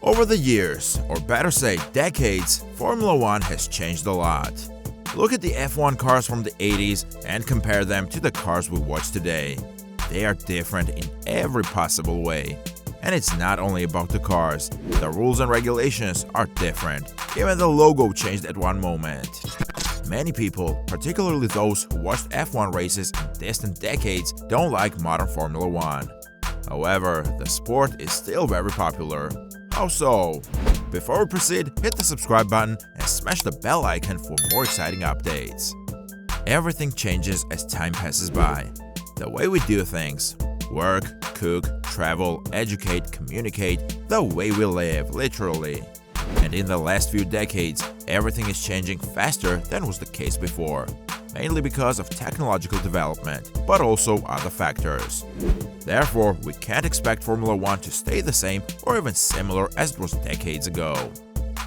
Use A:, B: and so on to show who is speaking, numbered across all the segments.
A: Over the years, or better say decades, Formula One has changed a lot. Look at the F1 cars from the 80s and compare them to the cars we watch today. They are different in every possible way. And it's not only about the cars, the rules and regulations are different. Even the logo changed at one moment. Many people, particularly those who watched F1 races in distant decades, don't like modern Formula One. However, the sport is still very popular. How so? Before we proceed, hit the subscribe button and smash the bell icon for more exciting updates. Everything changes as time passes by. The way we do things, work, cook, travel, educate, communicate, the way we live, literally. And in the last few decades, everything is changing faster than was the case before, mainly because of technological development, but also other factors. Therefore, we can't expect Formula One to stay the same or even similar as it was decades ago.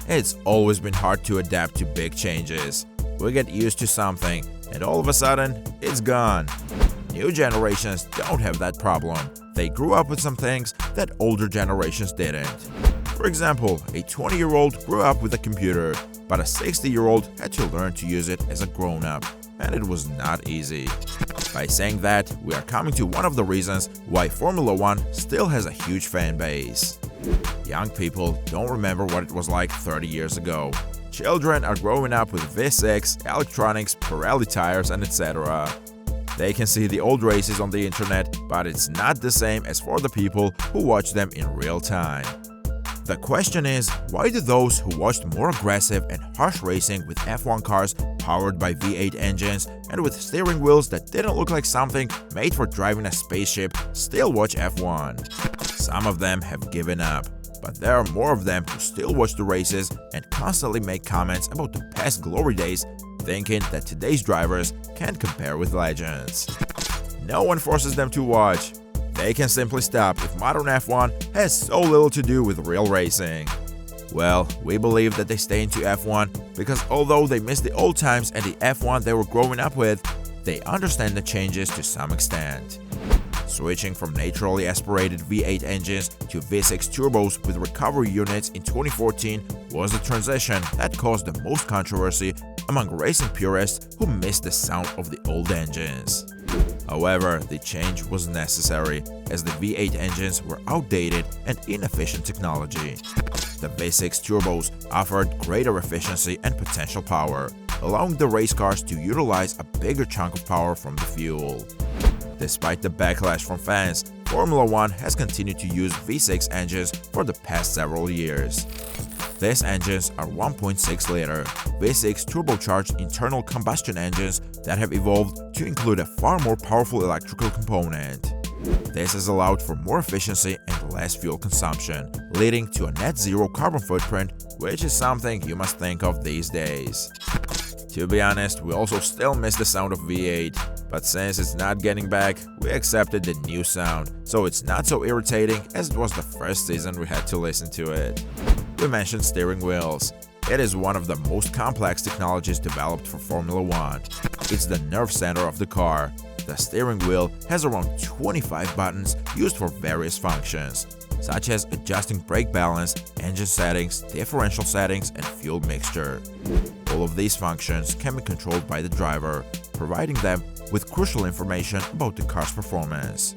A: It's always been hard to adapt to big changes. We get used to something, and all of a sudden, it's gone. New generations don't have that problem. They grew up with some things that older generations didn't. For example, a 20-year-old grew up with a computer, but a 60-year-old had to learn to use it as a grown-up, and it was not easy. By saying that, we are coming to one of the reasons why Formula One still has a huge fan base. Young people don't remember what it was like 30 years ago. Children are growing up with V6, electronics, Pirelli tires, and etc. They can see the old races on the internet, but it's not the same as for the people who watch them in real time. The question is, why do those who watched more aggressive and harsh racing with F1 cars powered by V8 engines and with steering wheels that didn't look like something made for driving a spaceship still watch F1? Some of them have given up, but there are more of them who still watch the races and constantly make comments about the past glory days, thinking that today's drivers can't compare with legends. No one forces them to watch. They can simply stop if modern F1 has so little to do with real racing. Well, we believe that they stay into F1 because although they miss the old times and the F1 they were growing up with, they understand the changes to some extent. Switching from naturally aspirated V8 engines to V6 turbos with recovery units in 2014 was a transition that caused the most controversy among racing purists who missed the sound of the old engines. However, the change was necessary as the V8 engines were outdated and inefficient technology. The V6 turbos offered greater efficiency and potential power, allowing the race cars to utilize a bigger chunk of power from the fuel. Despite the backlash from fans, Formula One has continued to use V6 engines for the past several years. These engines are 1.6-liter V6 turbocharged internal combustion engines that have evolved to include a far more powerful electrical component. This has allowed for more efficiency and less fuel consumption, leading to a net zero carbon footprint, which is something you must think of these days. To be honest, we also still miss the sound of V8, but since it's not getting back, we accepted the new sound, so it's not so irritating as it was the first season we had to listen to it. We mentioned steering wheels. It is one of the most complex technologies developed for Formula One. It's the nerve center of the car. The steering wheel has around 25 buttons used for various functions, such as adjusting brake balance, engine settings, differential settings, and fuel mixture. All of these functions can be controlled by the driver, providing them with crucial information about the car's performance.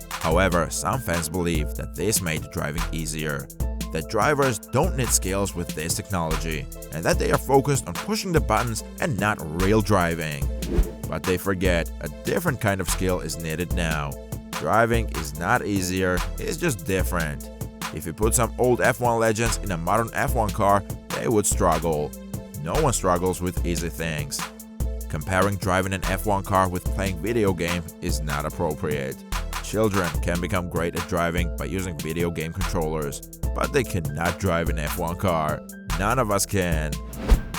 A: However, some fans believe that this made driving easier, that drivers don't need skills with this technology, and that they are focused on pushing the buttons and not real driving. But they forget a different kind of skill is needed now. Driving is not easier, it's just different. If you put some old F1 legends in a modern F1 car, they would struggle. No one struggles with easy things. Comparing driving an F1 car with playing video game is not appropriate. Children can become great at driving by using video game controllers, but they cannot drive an F1 car. None of us can.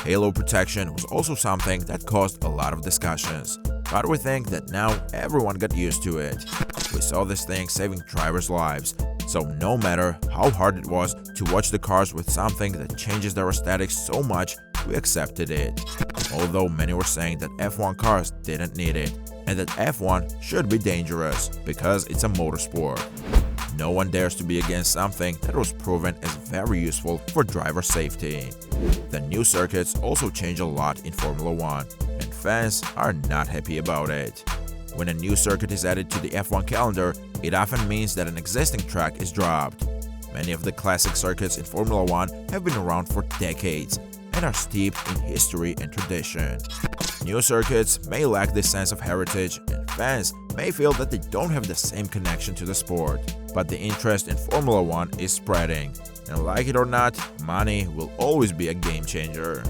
A: Halo protection was also something that caused a lot of discussions, but we think that now everyone got used to it. We saw this thing saving drivers' lives, so no matter how hard it was to watch the cars with something that changes their aesthetics so much, we accepted it. Although many were saying that F1 cars didn't need it, and that F1 should be dangerous because it's a motorsport. No one dares to be against something that was proven as very useful for driver safety. The new circuits also change a lot in Formula 1, and fans are not happy about it. When a new circuit is added to the F1 calendar, it often means that an existing track is dropped. Many of the classic circuits in Formula 1 have been around for decades and are steeped in history and tradition. New circuits may lack this sense of heritage, and fans may feel that they don't have the same connection to the sport. But the interest in Formula 1 is spreading, and like it or not, money will always be a game changer.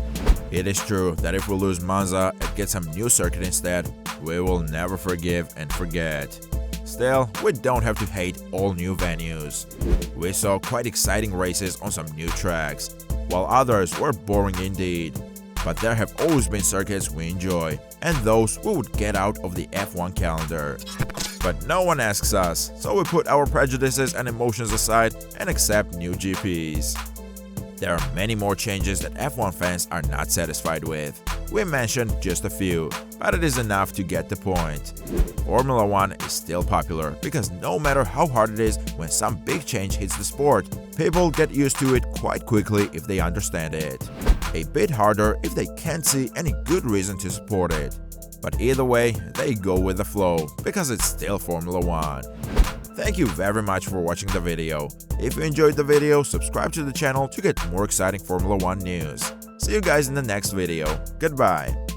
A: It is true that if we lose Monza and get some new circuit instead, we will never forgive and forget. Still, we don't have to hate all new venues. We saw quite exciting races on some new tracks, while others were boring indeed. But there have always been circuits we enjoy, and those we would get out of the F1 calendar. But no one asks us, so we put our prejudices and emotions aside and accept new GPs. There are many more changes that F1 fans are not satisfied with. We mentioned just a few, but it is enough to get the point. Formula 1 is still popular because no matter how hard it is when some big change hits the sport, people get used to it quite quickly if they understand it. A bit harder if they can't see any good reason to support it. But either way, they go with the flow because it's still Formula 1. Thank you very much for watching the video. If you enjoyed the video, subscribe to the channel to get more exciting Formula 1 news. See you guys in the next video. Goodbye.